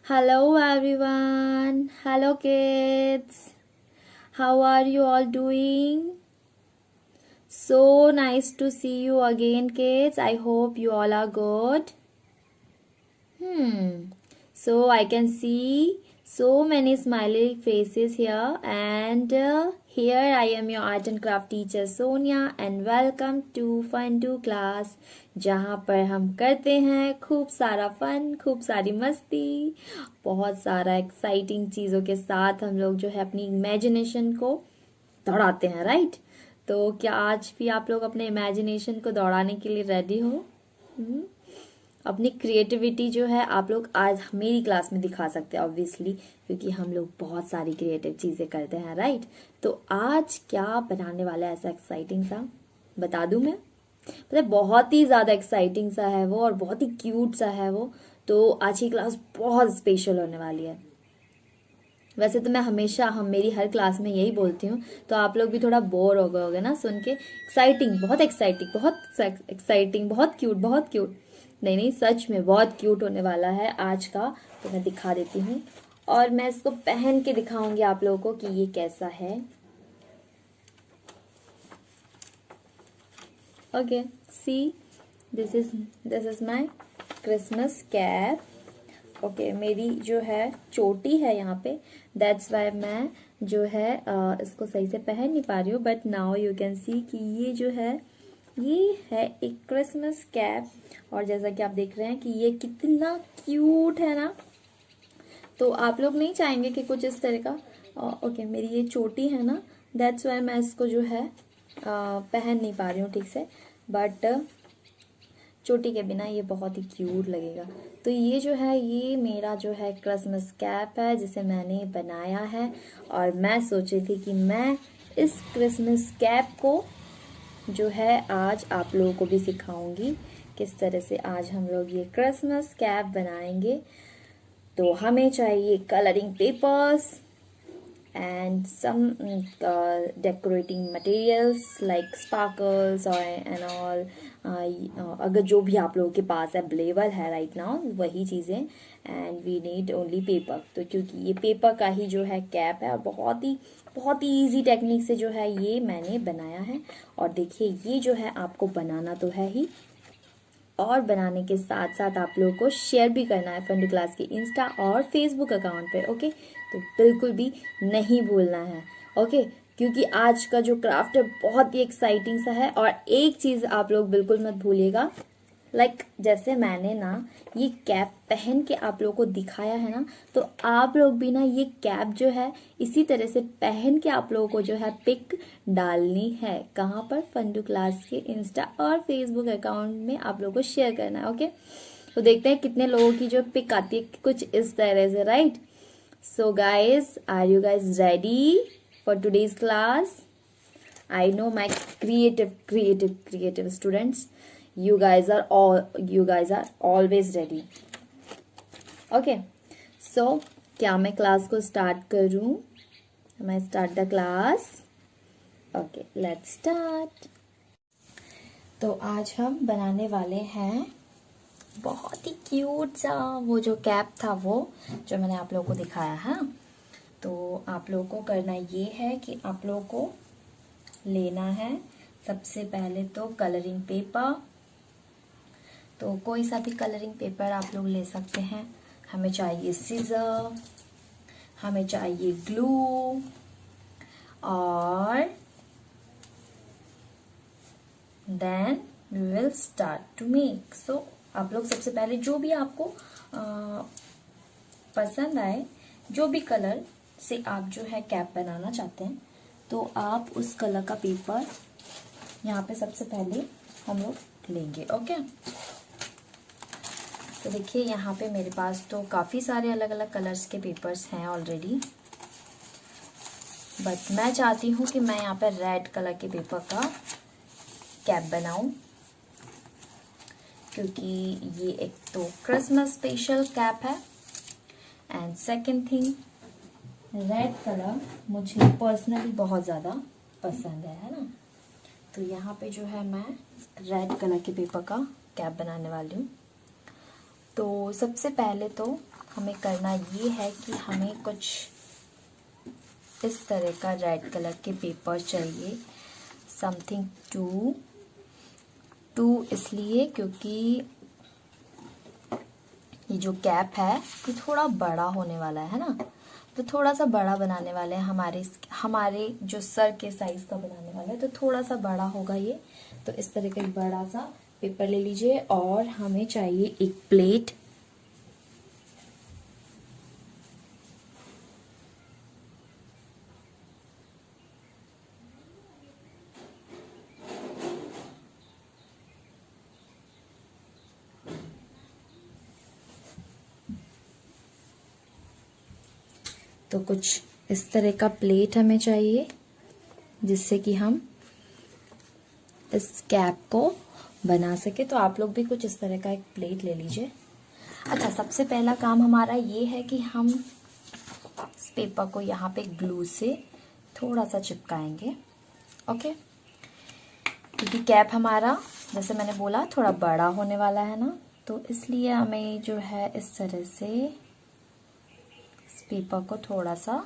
Hello everyone. Hello kids. How are you all doing? So nice to see you again kids. I hope you all are good. So I can see so many smiley faces here and here I am your art and craft teacher Sonia and welcome to Fun to class जहाँ पर हम करते हैं खूब सारा fun, खूब सारी मस्ती, बहुत सारा एक्साइटिंग चीज़ों के साथ हम लोग जो है अपनी इमेजिनेशन को दौड़ाते हैं, राइट? तो क्या आज भी आप लोग अपने इमेजिनेशन को दौड़ाने के लिए रेडी हो? अपनी क्रिएटिविटी जो है आप लोग आज मेरी क्लास में दिखा सकते हैं ऑब्वियसली, क्योंकि हम लोग बहुत सारी क्रिएटिव चीज़ें करते हैं, राइट? तो आज क्या बनाने वाला है ऐसा एक्साइटिंग सा बता दूं मैं? मतलब बहुत ही ज़्यादा एक्साइटिंग सा है वो और बहुत ही क्यूट सा है वो। तो आज की क्लास बहुत स्पेशल होने वाली है। वैसे तो मैं हमेशा मेरी हर क्लास में यही बोलती हूँ, तो आप लोग भी थोड़ा बोर हो गए होगे ना सुन के। एक्साइटिंग, बहुत एक्साइटिंग, बहुत एक्साइटिंग, बहुत क्यूट। नहीं, सच में बहुत क्यूट होने वाला है आज का। तो मैं दिखा देती हूँ और मैं इसको पहन के दिखाऊंगी आप लोगों को कि ये कैसा है। Okay, see this is my Christmas cap. Okay, मेरी जो है चोटी है यहाँ पे, दैट्स वाई मैं जो है इसको सही से पहन नहीं पा रही हूँ, but now you can see कि ये जो है ये है एक क्रिसमस कैप। और जैसा कि आप देख रहे हैं कि ये कितना क्यूट है ना। तो आप लोग नहीं चाहेंगे कि कुछ इस तरह का ओके, मेरी ये चोटी है ना, दैट्स वाई मैं इसको जो है पहन नहीं पा रही हूँ ठीक से, बट चोटी के बिना ये बहुत ही क्यूट लगेगा। तो ये जो है ये मेरा जो है क्रिसमस कैप है जिसे मैंने बनाया है और मैं सोच रही थी कि मैं इस क्रिसमस कैप को जो है आज आप लोगों को भी सिखाऊंगी किस तरह से आज हम लोग ये क्रिसमस कैप बनाएंगे। तो हमें चाहिए colouring papers and some decorating materials like sparkles or and all अगर जो भी आप लोगों के पास अवेलेबल है राइट नाउ वही चीज़ें, and we need only paper. तो क्योंकि ये पेपर का ही जो है कैप है और बहुत ही इजी टेक्निक से जो है ये मैंने बनाया है। और देखिए ये जो है आपको बनाना तो है ही, और बनाने के साथ साथ आप लोगों को शेयर भी करना है फन टू क्लास के इंस्टा और फेसबुक अकाउंट पे। ओके, तो बिल्कुल भी नहीं भूलना है। ओके, क्योंकि आज का जो क्राफ्ट है बहुत ही एक्साइटिंग सा है। और एक चीज़ आप लोग बिल्कुल मत भूलिएगा, लाइक जैसे मैंने ना ये कैप पहन के आप लोगों को दिखाया है ना, तो आप लोग भी ना ये कैप जो है इसी तरह से पहन के आप लोगों को जो है पिक डालनी है। कहाँ पर? फन टू क्लास के इंस्टा और फेसबुक अकाउंट में आप लोगों को शेयर करना है। ओके, तो देखते हैं कितने लोगों की जो पिक आती है कुछ इस तरह से, right? So guys, are you guys ready for today's class? I know my creative students, you guys are always ready. Okay, so क्या मैं क्लास को स्टार्ट करूं? मैं start the class? Okay, let's start. तो आज हम बनाने वाले हैं बहुत ही क्यूट सा वो जो कैप था वो जो मैंने आप लोगों को दिखाया है। तो आप लोगों को करना ये है कि आप लोगों को लेना है सबसे पहले तो कलरिंग पेपर। तो कोई सा भी कलरिंग पेपर आप लोग ले सकते हैं। हमें चाहिए सीजर, हमें चाहिए ग्लू, और then we will start to make. So आप लोग सबसे पहले जो भी आपको पसंद आए, जो भी कलर से आप जो है कैप बनाना चाहते हैं, तो आप उस कलर का पेपर यहाँ पे सबसे पहले हम लोग लेंगे। ओके, तो देखिए यहाँ पे मेरे पास तो काफ़ी सारे अलग अलग कलर्स के पेपर्स हैं ऑलरेडी, बट मैं चाहती हूँ कि मैं यहाँ पे रेड कलर के पेपर का कैप बनाऊँ, क्योंकि ये एक तो क्रिसमस स्पेशल कैप है, and second thing red colour मुझे पर्सनली बहुत ज़्यादा पसंद है ना। तो यहाँ पे जो है मैं रेड कलर के पेपर का कैप बनाने वाली हूँ। तो सबसे पहले तो हमें करना ये है कि हमें कुछ इस तरह का रेड कलर के पेपर चाहिए। समथिंग टू इसलिए क्योंकि ये जो कैप है ये थोड़ा बड़ा होने वाला है ना, तो थोड़ा सा बड़ा बनाने वाले हैं। हमारे जो सर के साइज का बनाने वाला है, तो थोड़ा सा बड़ा होगा ये। तो इस तरह का एक बड़ा सा पेपर ले लीजिए और हमें चाहिए एक प्लेट। तो कुछ इस तरह का प्लेट हमें चाहिए जिससे कि हम इस कैप को बना सके। तो आप लोग भी कुछ इस तरह का एक प्लेट ले लीजिए। अच्छा, सबसे पहला काम हमारा ये है कि हम इस पेपर को यहाँ पे ग्लू से थोड़ा सा चिपकाएंगे। ओके, क्योंकि कैप हमारा जैसे मैंने बोला थोड़ा बड़ा होने वाला है ना, तो इसलिए हमें जो है इस तरह से इस पेपर को थोड़ा सा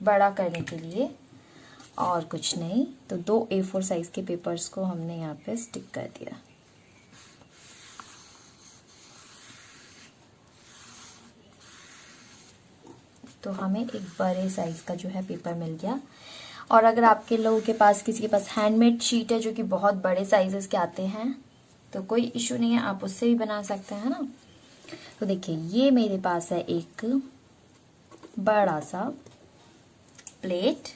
बड़ा करने के लिए, और कुछ नहीं। तो 2 A4 साइज के पेपर्स को हमने यहाँ पे स्टिक कर दिया। तो हमें एक बड़े साइज का जो है पेपर मिल गया। और अगर आपके लोगों के पास किसी के पास हैंडमेड शीट है जो कि बहुत बड़े साइजेस के आते हैं, तो कोई इशू नहीं है, आप उससे भी बना सकते हैं ना। तो देखिए, ये मेरे पास है एक बड़ा सा प्लेट,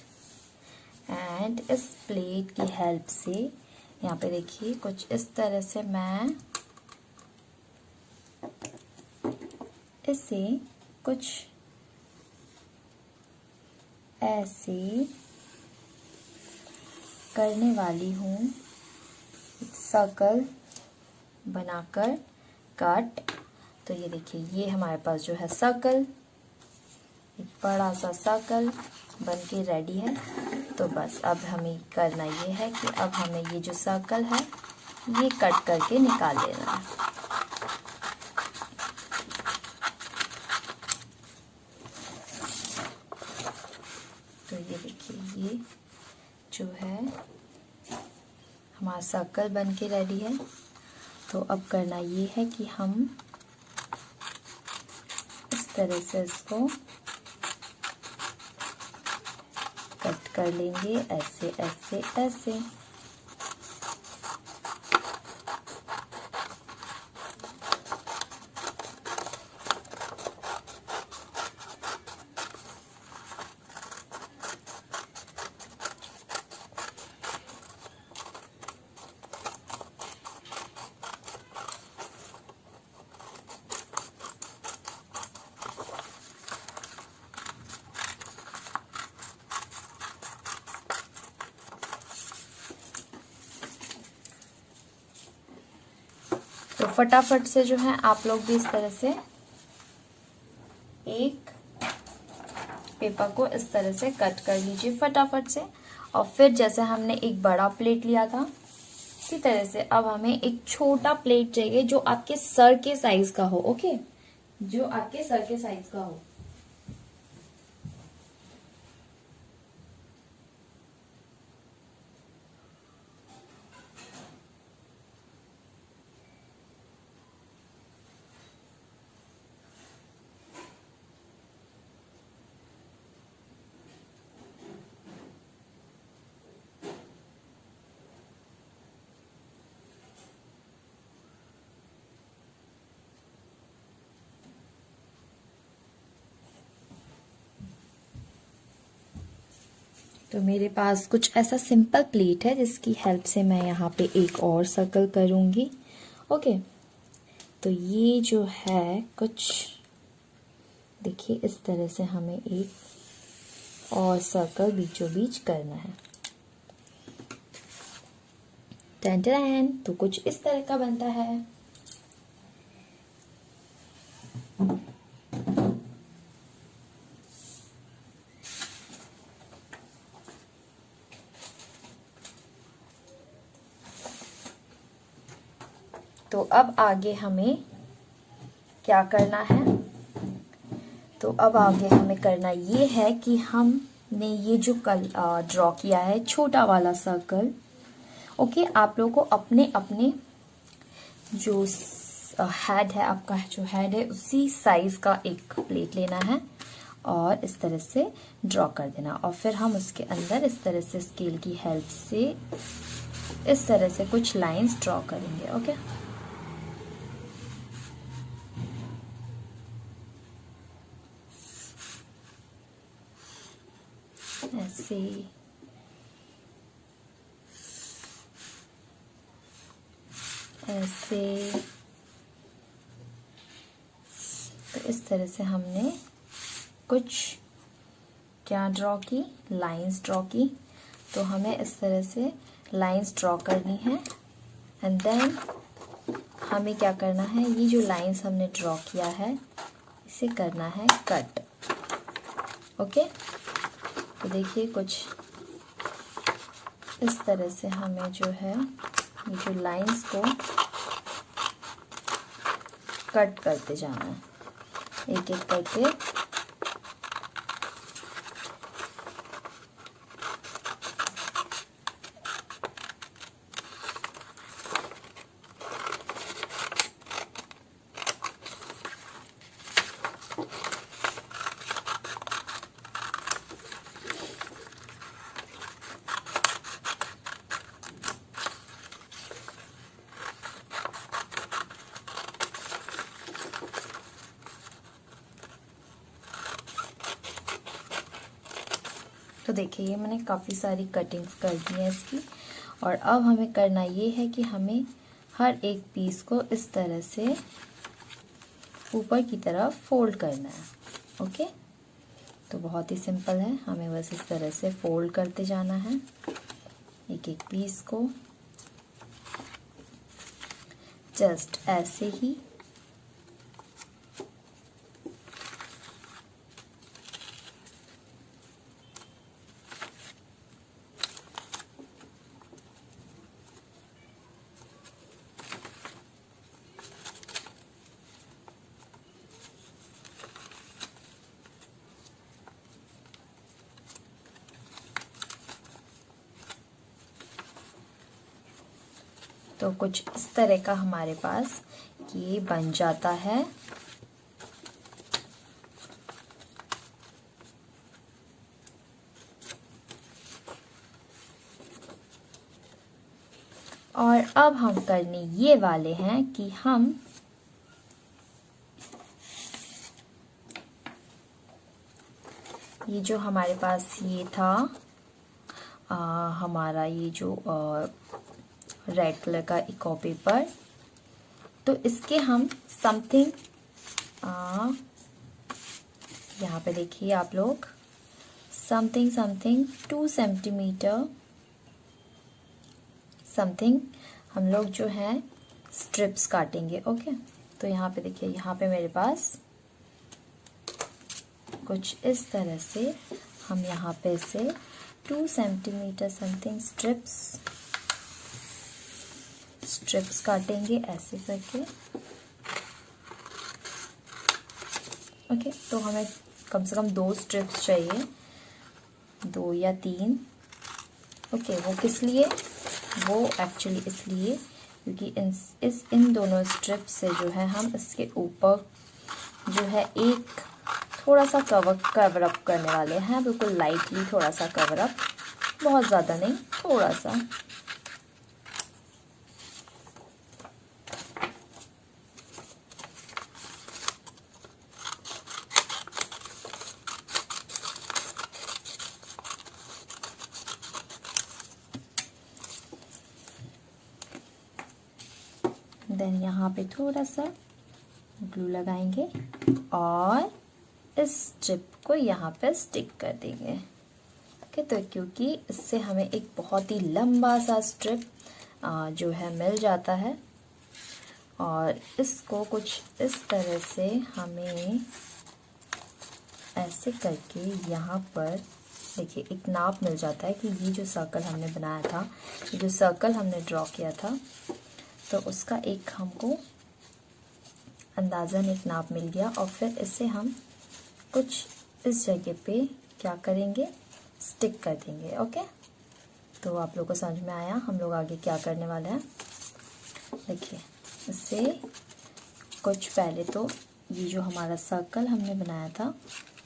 एंड इस प्लेट की हेल्प से यहाँ पे देखिए कुछ इस तरह से मैं इसे कुछ ऐसे करने वाली हूँ, सर्कल बनाकर कट। तो ये देखिए, ये हमारे पास जो है सर्कल, एक बड़ा सा सर्कल बन के रेडी है। तो बस अब हमें करना ये है कि अब हमें ये जो सर्कल है ये कट करके निकाल लेना है। तो ये देखिए, ये जो है हमारा सर्कल बन के रेडी है। तो अब करना ये है कि हम इस तरह से इसको कट कर लेंगे, ऐसे ऐसे ऐसे। तो फटाफट से जो है आप लोग भी इस तरह से एक पेपर को इस तरह से कट कर लीजिए फटाफट से। और फिर जैसे हमने एक बड़ा प्लेट लिया था, इसी तरह से अब हमें एक छोटा प्लेट चाहिए जो आपके सर के साइज का हो। ओके, जो आपके सर के साइज का हो। तो मेरे पास कुछ ऐसा सिंपल प्लेट है जिसकी हेल्प से मैं यहाँ पे एक और सर्कल करूँगी। ओके, तो ये जो है कुछ देखिए इस तरह से हमें एक और सर्कल बीचों बीच करना है। टन टन, तो कुछ इस तरह का बनता है। तो अब आगे हमें क्या करना है, तो अब आगे हमें करना ये है कि हमने ये जो कल ड्रॉ किया है छोटा वाला सर्कल, ओके, आप लोगों को अपने अपने जो हेड है, आपका जो हेड है उसी साइज का एक प्लेट लेना है और इस तरह से ड्रॉ कर देना, और फिर हम उसके अंदर इस तरह से स्केल की हेल्प से इस तरह से कुछ लाइंस ड्रॉ करेंगे। ओके, ऐसे ऐसे, तो इस तरह से हमने कुछ क्या ड्रॉ की, लाइंस ड्रॉ की। तो हमें इस तरह से लाइंस ड्रॉ करनी है एंड देन हमें क्या करना है, ये जो लाइंस हमने ड्रॉ किया है इसे करना है कट। ओके, तो देखिए कुछ इस तरह से हमें जो है ये जो लाइंस को कट करते जाना है एक एक करके। तो देखिए ये मैंने काफ़ी सारी कटिंग्स कर दी है इसकी, और अब हमें करना ये है कि हमें हर एक पीस को इस तरह से ऊपर की तरफ फोल्ड करना है। ओके, तो बहुत ही सिंपल है, हमें बस इस तरह से फोल्ड करते जाना है एक एक पीस को, जस्ट ऐसे ही। तो कुछ इस तरह का हमारे पास ये बन जाता है। और अब हम करने ये वाले हैं कि हम ये जो हमारे पास ये था हमारा ये जो रेड कलर का इको पेपर, तो इसके हम समथिंग यहाँ पे देखिए आप लोग, समथिंग 2 सेंटीमीटर समथिंग हम लोग जो है स्ट्रिप्स काटेंगे। ओके, तो यहाँ पे देखिए, यहाँ पे मेरे पास कुछ इस तरह से हम यहाँ पे से 2 सेंटीमीटर समथिंग स्ट्रिप्स काटेंगे ऐसे करके। ओके, तो हमें कम से कम 2 स्ट्रिप्स चाहिए, 2 या 3। ओके, वो किस लिए, वो एक्चुअली इसलिए क्योंकि इन दोनों स्ट्रिप्स से जो है हम इसके ऊपर जो है एक थोड़ा सा कवर अप करने वाले हैं, बिल्कुल लाइटली थोड़ा सा कवर अप, बहुत ज़्यादा नहीं, थोड़ा सा। देन यहाँ पे थोड़ा सा ग्लू लगाएंगे और इस स्ट्रिप को यहाँ पे स्टिक कर देंगे। ओके, तो क्योंकि इससे हमें एक बहुत ही लंबा सा स्ट्रिप जो है मिल जाता है, और इसको कुछ इस तरह से हमें ऐसे करके यहाँ पर देखिए एक नाप मिल जाता है कि ये जो सर्कल हमने बनाया था, ये जो सर्कल हमने ड्रॉ किया था, तो उसका एक हमको अंदाज़न एक नाप मिल गया, और फिर इससे हम कुछ इस जगह पे क्या करेंगे, स्टिक कर देंगे। ओके, तो आप लोगों को समझ में आया हम लोग आगे क्या करने वाले हैं। देखिए, इससे कुछ पहले तो ये जो हमारा सर्कल हमने बनाया था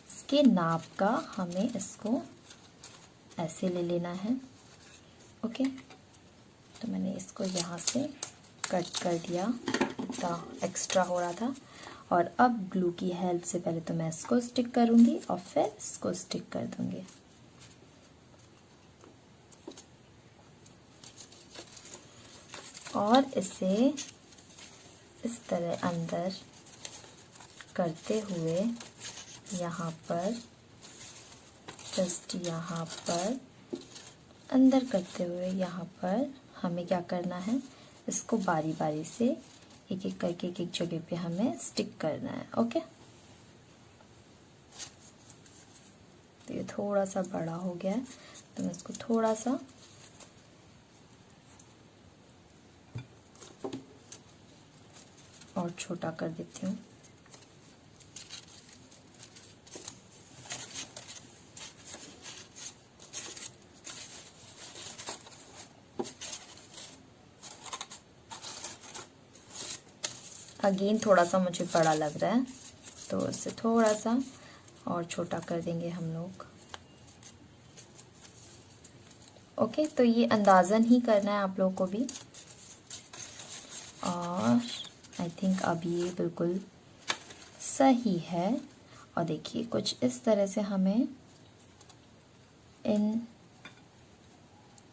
इसके नाप का हमें इसको ऐसे ले लेना है। ओके, तो मैंने इसको यहाँ से कट कर दिया, इतना एक्स्ट्रा हो रहा था। और अब ग्लू की हेल्प से पहले तो मैं इसको स्टिक करूँगी और फिर इसको स्टिक कर दूँगी। और इसे इस तरह अंदर करते हुए यहाँ पर, जस्ट यहाँ पर अंदर करते हुए यहाँ पर हमें क्या करना है, इसको बारी बारी से एक एक करके एक एक जगह पे हमें स्टिक करना है। ओके, तो ये थोड़ा सा बड़ा हो गया है तो मैं इसको थोड़ा सा और छोटा कर देती हूँ। अगेन थोड़ा सा मुझे बड़ा लग रहा है तो इससे थोड़ा सा और छोटा कर देंगे हम लोग। ओके, तो ये अंदाज़न ही करना है आप लोगों को भी। और आई थिंक अब ये बिल्कुल सही है। और देखिए, कुछ इस तरह से हमें इन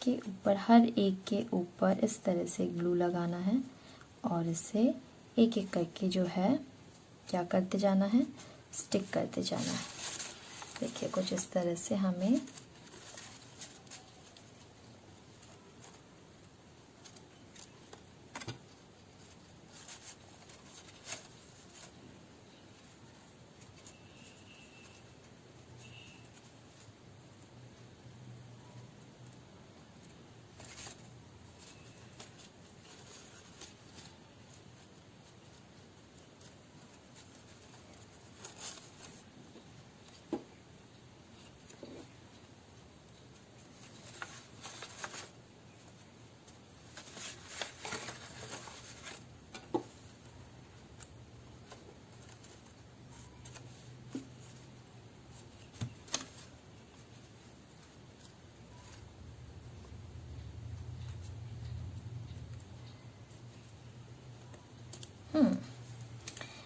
के ऊपर, हर एक के ऊपर इस तरह से ग्लू लगाना है और इसे एक एक करके जो है क्या करते जाना है, स्टिक करते जाना है। देखिए, कुछ इस तरह से हमें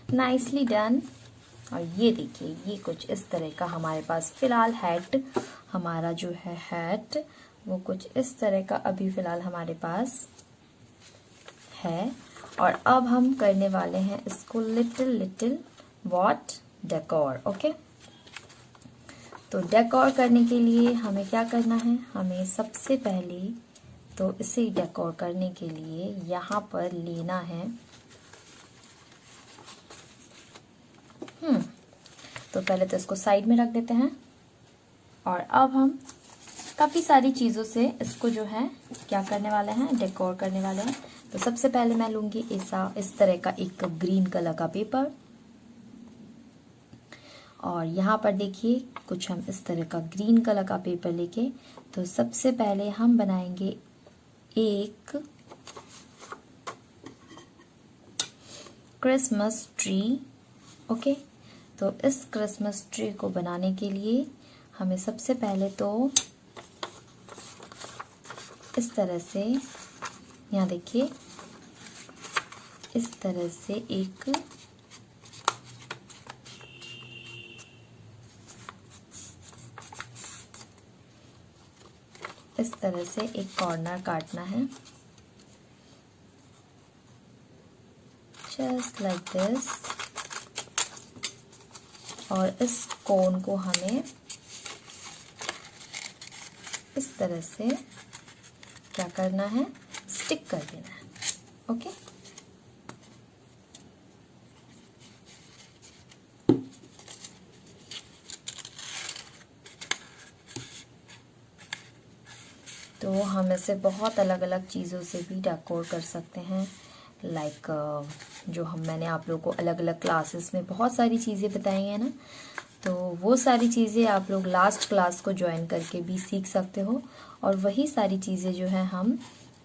नाइसली डन। और ये देखिए, ये कुछ इस तरह का हमारे पास फिलहाल हैट, हमारा जो है हैट वो कुछ इस तरह का अभी फिलहाल हमारे पास है। और अब हम करने वाले हैं इसको लिटिल व्हाट डेकोर। ओके, तो डेकोर करने के लिए हमें क्या करना है, हमें सबसे पहले तो इसे डेकोर करने के लिए यहाँ पर लेना है तो पहले तो इसको साइड में रख देते हैं। और अब हम काफ़ी सारी चीज़ों से इसको जो है क्या करने वाले हैं, डेकोर करने वाले हैं। तो सबसे पहले मैं लूँगी इस तरह का एक ग्रीन कलर का पेपर। और यहाँ पर देखिए, कुछ हम इस तरह का ग्रीन कलर का पेपर लेके, तो सबसे पहले हम बनाएंगे एक क्रिसमस ट्री। ओके, तो इस क्रिसमस ट्री को बनाने के लिए हमें सबसे पहले तो इस तरह से, यहाँ देखिए, इस तरह से एक कॉर्नर काटना है, जस्ट लाइक दिस। और इस कोन को हमें इस तरह से क्या करना है, स्टिक कर देना है। ओके, तो हम इसे बहुत अलग अलग चीज़ों से भी डेकोर कर सकते हैं। लाइक जो मैंने आप लोगों को अलग अलग क्लासेस में बहुत सारी चीज़ें बताई हैं ना, तो वो सारी चीज़ें आप लोग लास्ट क्लास को ज्वाइन करके भी सीख सकते हो, और वही सारी चीज़ें जो है हम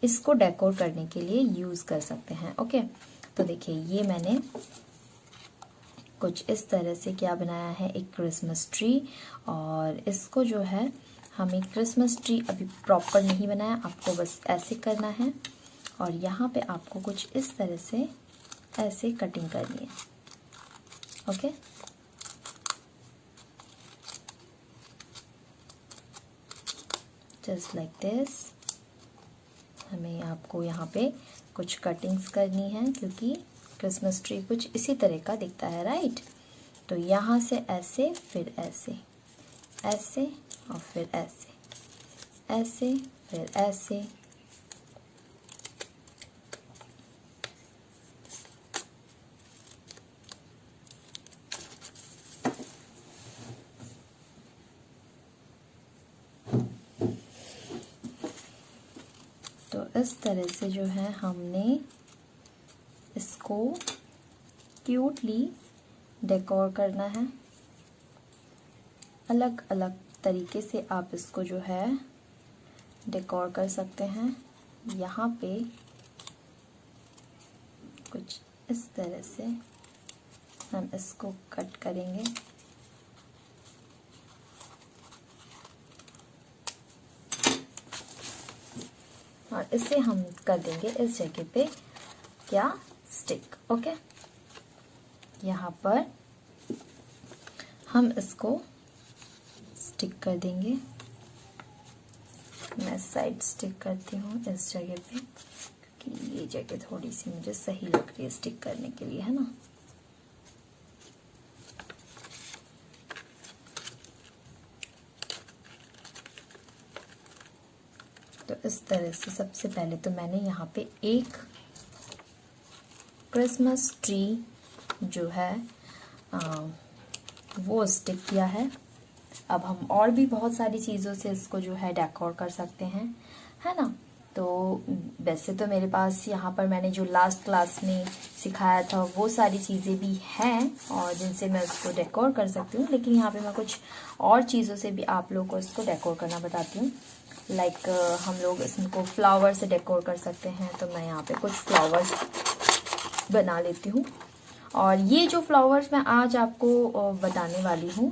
इसको डेकोर करने के लिए यूज़ कर सकते हैं। ओके, तो देखिए ये मैंने कुछ इस तरह से क्या बनाया है, एक क्रिसमस ट्री। और इसको जो है हमें क्रिसमस ट्री अभी प्रॉपर नहीं बनाया, आपको बस ऐसे करना है, और यहाँ पे आपको कुछ इस तरह से ऐसे कटिंग करनी है। Okay, just like this. हमें आपको यहाँ पे कुछ कटिंग्स करनी है, क्योंकि क्रिसमस ट्री कुछ इसी तरह का दिखता है, राइट। तो यहाँ से ऐसे, फिर ऐसे, ऐसे और फिर ऐसे, ऐसे फिर ऐसे। तो इस तरह से जो है हमने इसको क्यूटली डेकोर करना है। अलग अलग तरीके से आप इसको जो है डेकोर कर सकते हैं। यहाँ पे कुछ इस तरह से हम इसको कट करेंगे। और इसे हम कर देंगे इस जगह पे क्या, स्टिक। ओके, यहाँ पर हम इसको स्टिक कर देंगे। मैं साइड स्टिक करती हूँ इस जगह पे, क्योंकि ये जगह थोड़ी सी मुझे सही लग रही है स्टिक करने के लिए, है ना। तो इस तरह से सबसे पहले तो मैंने यहाँ पे एक क्रिसमस ट्री जो है वो स्टिक किया है। अब हम और भी बहुत सारी चीज़ों से इसको जो है डेकोर कर सकते हैं, है ना। तो वैसे तो मेरे पास यहाँ पर मैंने जो लास्ट क्लास में सिखाया था वो सारी चीज़ें भी हैं और जिनसे मैं उसको डेकोर कर सकती हूँ, लेकिन यहाँ पे मैं कुछ और चीज़ों से भी आप लोगों को इसको डेकोर करना बताती हूँ। लाइक हम लोग इसको फ्लावर से डेकोर कर सकते हैं। तो मैं यहाँ पे कुछ फ्लावर्स बना लेती हूँ। और ये जो फ्लावर्स मैं आज आपको बताने वाली हूँ,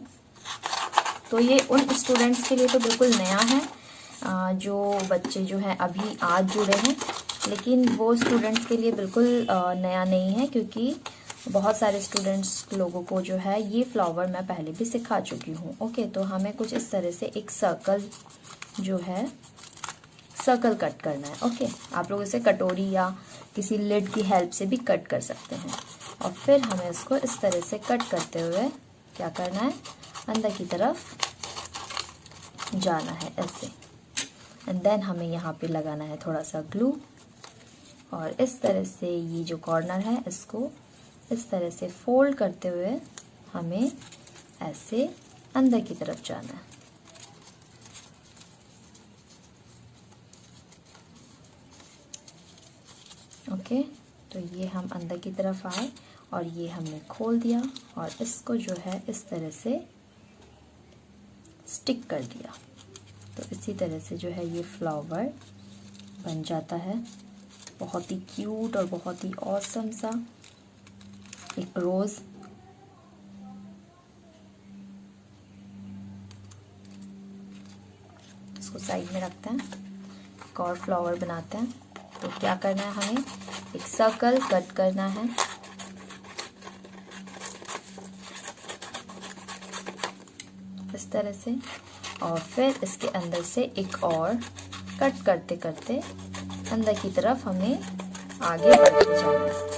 तो ये उन स्टूडेंट्स के लिए तो बिल्कुल नया है जो बच्चे जो हैं अभी आज जुड़े हैं, लेकिन वो स्टूडेंट्स के लिए बिल्कुल नया नहीं है, क्योंकि बहुत सारे स्टूडेंट्स लोगों को जो है ये फ्लावर मैं पहले भी सिखा चुकी हूँ। ओके, तो हमें कुछ इस तरह से एक सर्कल जो है सर्कल कट करना है। ओके, आप लोग इसे कटोरी या किसी लिड की हेल्प से भी कट कर सकते हैं। और फिर हमें इसको इस तरह से कट करते हुए क्या करना है, अंदर की तरफ जाना है ऐसे। एंड देन हमें यहाँ पे लगाना है थोड़ा सा ग्लू, और इस तरह से ये जो कॉर्नर है इसको इस तरह से फोल्ड करते हुए हमें ऐसे अंदर की तरफ जाना है। ओके, तो ये हम अंदर की तरफ आए और ये हमने खोल दिया और इसको जो है इस तरह से स्टिक कर दिया। तो इसी तरह से जो है ये फ्लावर बन जाता है। बहुत ही क्यूट और बहुत ही ऑसम सा एक रोज़। इसको साइड में रखते हैं, एक और फ्लावर बनाते हैं। तो क्या करना है, हमें एक सर्कल कट करना है। इस तरह से, और फिर इसके अंदर से एक और कट करते करते अंदर की तरफ हमें आगे बढ़ते जाना है।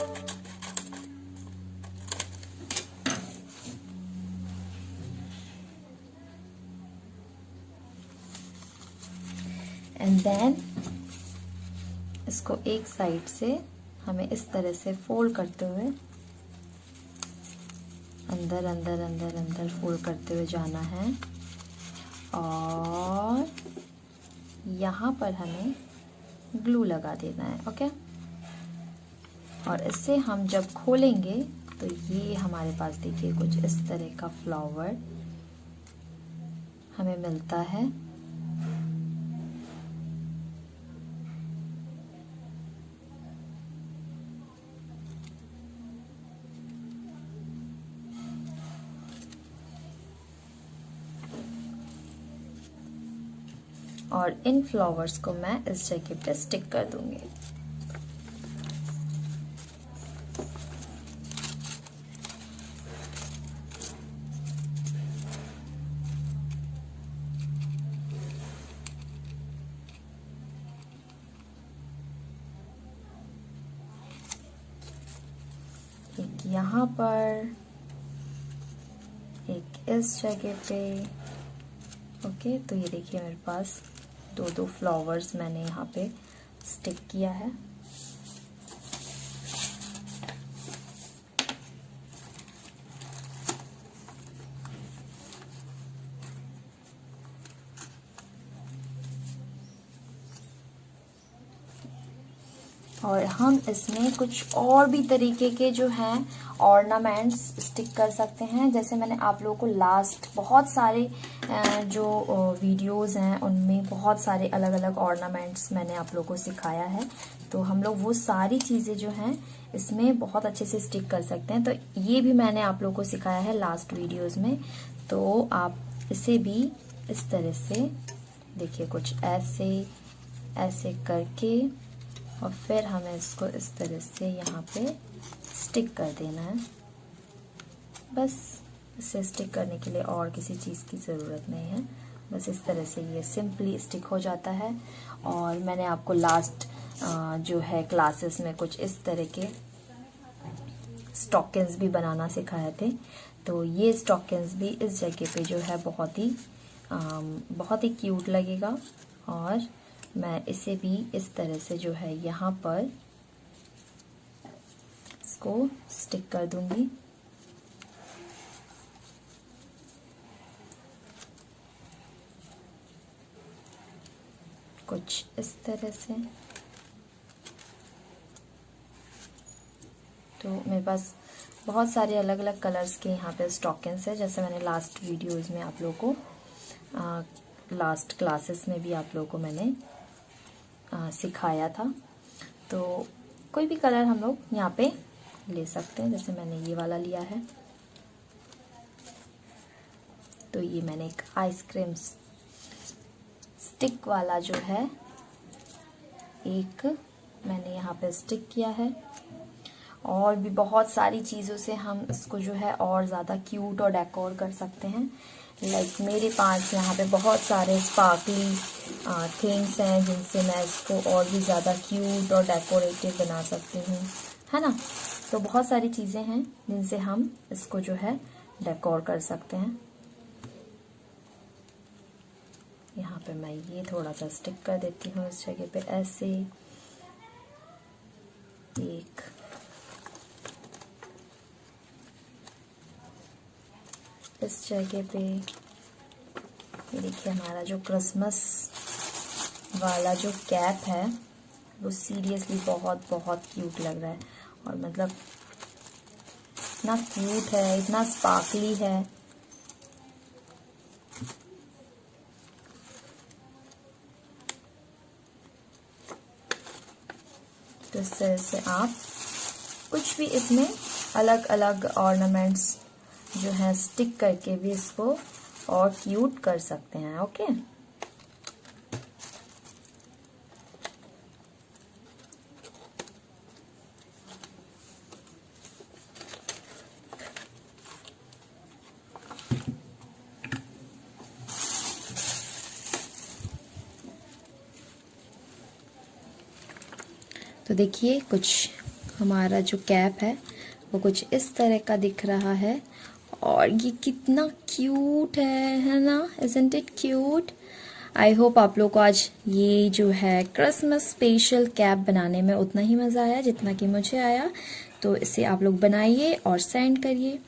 एंड देन इसको एक साइड से हमें इस तरह से फोल्ड करते हुए अंदर अंदर अंदर अंदर फोल्ड करते हुए जाना है। और यहाँ पर हमें ग्लू लगा देना है। ओके, और इससे हम जब खोलेंगे तो ये हमारे पास देखिए कुछ इस तरह का फ्लावर हमें मिलता है। और इन फ्लावर्स को मैं इस जगह पे स्टिक कर दूंगी। एक यहाँ पर, एक इस जगह पे। ओके, तो ये देखिए मेरे पास दो दो फ्लावर्स मैंने यहाँ पे स्टिक किया है। और हम इसमें कुछ और भी तरीके के जो हैं ऑर्नामेंट्स स्टिक कर सकते हैं। जैसे मैंने आप लोगों को लास्ट बहुत सारे जो वीडियोस हैं उनमें बहुत सारे अलग अलग ऑर्नामेंट्स मैंने आप लोगों को सिखाया है। तो हम लोग वो सारी चीज़ें जो हैं इसमें बहुत अच्छे से स्टिक कर सकते हैं। तो ये भी मैंने आप लोगों को सिखाया है लास्ट वीडियोज़ में। तो आप इसे भी इस तरह से देखिए, कुछ ऐसे ऐसे करके और फिर हमें इसको इस तरह से यहाँ पे स्टिक कर देना है। बस इसे स्टिक करने के लिए और किसी चीज़ की ज़रूरत नहीं है। बस इस तरह से ये सिंपली स्टिक हो जाता है। और मैंने आपको लास्ट जो है क्लासेस में कुछ इस तरह के स्टॉकिंग्स भी बनाना सिखाए थे। तो ये स्टॉकिंग्स भी इस जगह पे जो है बहुत ही क्यूट लगेगा। और मैं इसे भी इस तरह से जो है यहाँ पर इसको स्टिक कर दूंगी। कुछ इस तरह से। तो मेरे पास बहुत सारे अलग अलग कलर्स के यहाँ पे स्टॉकिंग्स है, जैसे मैंने लास्ट वीडियोस में आप लोगों को लास्ट क्लासेस में भी आप लोगों को मैंने सिखाया था। तो कोई भी कलर हम लोग यहाँ पे ले सकते हैं। जैसे मैंने ये वाला लिया है, तो ये मैंने एक आइसक्रीम स्टिक वाला जो है एक मैंने यहाँ पे स्टिक किया है। और भी बहुत सारी चीज़ों से हम इसको जो है और ज़्यादा क्यूट और डेकोर कर सकते हैं। लाइक मेरे पास यहाँ पे बहुत सारे स्पार्कली थिंग्स हैं जिनसे मैं इसको और भी ज़्यादा क्यूट और डेकोरेटिव बना सकती हूँ, है ना। तो बहुत सारी चीज़ें हैं जिनसे हम इसको जो है डेकोर कर सकते हैं। यहाँ पे मैं ये थोड़ा सा स्टिक कर देती हूँ इस जगह पे ऐसे एक। इस जगह पे ये देखिए हमारा जो क्रिसमस वाला जो कैप है वो सीरियसली बहुत बहुत क्यूट लग रहा है। और मतलब इतना क्यूट है, इतना स्पार्कली है। तो इस तरह से आप कुछ भी इसमें अलग अलग ऑर्नामेंट्स जो है स्टिक करके भी इसको और क्यूट कर सकते हैं। ओके, तो देखिए कुछ हमारा जो कैप है वो कुछ इस तरह का दिख रहा है। और ये कितना क्यूट है ना, isn't it cute. I hope आप लोग को आज ये जो है क्रिसमस स्पेशल कैप बनाने में उतना ही मज़ा आया जितना कि मुझे आया। तो इसे आप लोग बनाइए और सेंड करिए।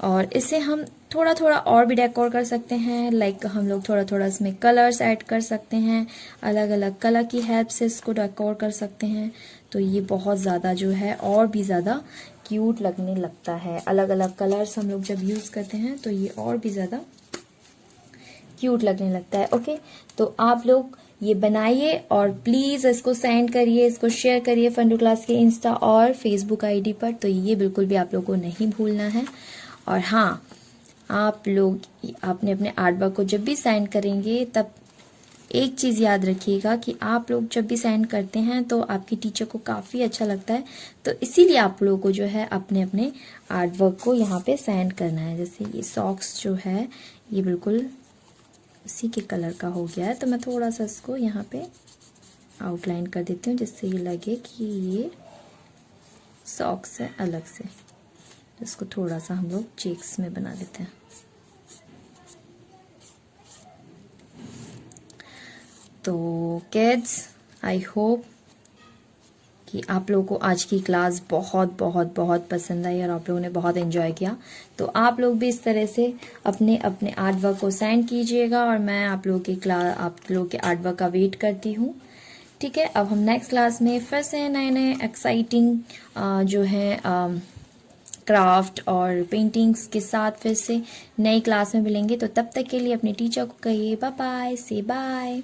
और इसे हम थोड़ा थोड़ा और भी डेकोर कर सकते हैं। लाइक हम लोग थोड़ा थोड़ा इसमें कलर्स ऐड कर सकते हैं, अलग अलग कलर की हेल्प से इसको डेकोर कर सकते हैं। तो ये बहुत ज़्यादा जो है और भी ज़्यादा क्यूट लगने लगता है। अलग अलग कलर्स हम लोग जब यूज़ करते हैं तो ये और भी ज़्यादा क्यूट लगने लगता है। ओके, तो आप लोग ये बनाइए और प्लीज़ इसको सेंड करिए, इसको शेयर करिए फन टू क्लास के इंस्टा और फेसबुक आईडी पर। तो ये बिल्कुल भी आप लोग को नहीं भूलना है। और हाँ, आप लोग आपने अपने आर्ट वर्क को जब भी सेंड करेंगे तब एक चीज़ याद रखिएगा कि आप लोग जब भी सेंड करते हैं तो आपकी टीचर को काफ़ी अच्छा लगता है। तो इसीलिए आप लोगों को जो है अपने अपने आर्ट वर्क को यहाँ पे सेंड करना है। जैसे ये सॉक्स जो है ये बिल्कुल उसी के कलर का हो गया है, तो मैं थोड़ा सा इसको यहाँ पे आउटलाइन कर देती हूँ जिससे ये लगे कि ये सॉक्स है अलग से। इसको थोड़ा सा हम लोग चेक्स में बना देते हैं। तो किड्स, आई होप कि आप लोगों को आज की क्लास बहुत बहुत बहुत पसंद आई और आप लोगों ने बहुत एंजॉय किया। तो आप लोग भी इस तरह से अपने अपने आर्ट वर्क को सेंड कीजिएगा और मैं आप लोगों के आर्ट वर्क का वेट करती हूँ। ठीक है, अब हम नेक्स्ट क्लास में फिर से नए नए एक्साइटिंग जो है क्राफ्ट और पेंटिंग्स के साथ फिर से नई क्लास में मिलेंगे। तो तब तक के लिए अपने टीचर को कहिए बाय बाय, से बाय।